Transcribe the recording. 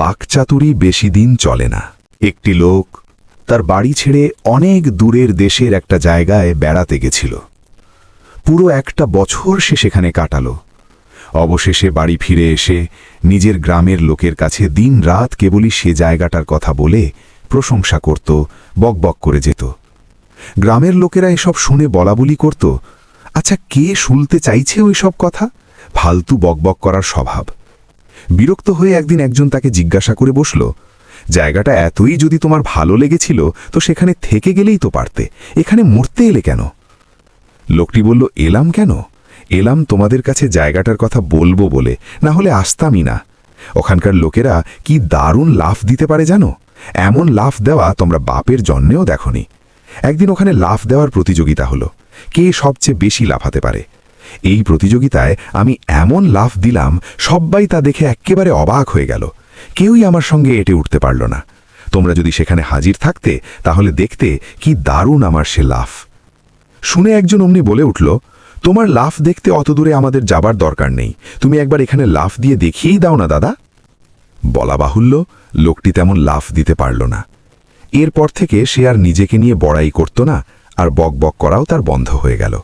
বাকচাতুরি বেশি দিন চলে না। একটি লোক তার বাড়ি ছেড়ে অনেক দূরের দেশের একটা জায়গায় বেড়াতে গেছিল। পুরো একটা বছর সে সেখানে কাটালো। অবশেষে বাড়ি ফিরে এসে নিজের গ্রামের লোকের কাছে দিনরাত কেবলই সে জায়গাটার কথা বলে প্রশংসা করত, বকবক করে যেত। গ্রামের লোকেরা এসব শুনে বলাবলি করত, আচ্ছা কে শুনতে চাইছে ওই সব কথা, ফালতু বকবক করার স্বভাব। বিরক্ত হয়ে একদিন একজন তাকে জিজ্ঞাসা করে বসল, জায়গাটা এতই যদি তোমার ভালো লেগেছিল তো সেখানে থেকে গেলেই তো পারতে, এখানে মরতে এলে কেন? লোকটি বলল, এলাম কেন? এলাম তোমাদের কাছে জায়গাটার কথা বলবো বলে, না হলে আসতামই না। ওখানকার লোকেরা কি দারুণ লাফ দিতে পারে জানো? এমন লাফ দেওয়া তোমরা বাপের জন্মেও দেখনি। একদিন ওখানে লাফ দেওয়ার প্রতিযোগিতা হলো, কে সবচেয়ে বেশি লাফাতে পারে। এই প্রতিযোগিতায় আমি এমন লাফ দিলাম, সবাই তা দেখে একেবারে অবাক হয়ে গেল। কেউই আমার সঙ্গে এটে উঠতে পারল না। তোমরা যদি সেখানে হাজির থাকতে তাহলে দেখতে কি দারুণ আমার সে লাফ। শুনে একজন অমনি বলে উঠল, তোমার লাফ দেখতে অত দূরে আমাদের যাবার দরকার নেই, তুমি একবার এখানে লাফ দিয়ে দেখিয়েই দাও না দাদা। বলা বাহুল্য, লোকটি তেমন লাফ দিতে পারল না। এরপর থেকে সে আর নিজেকে নিয়ে বড়াই করত না, আর বক বক করাও তার বন্ধ হয়ে গেল।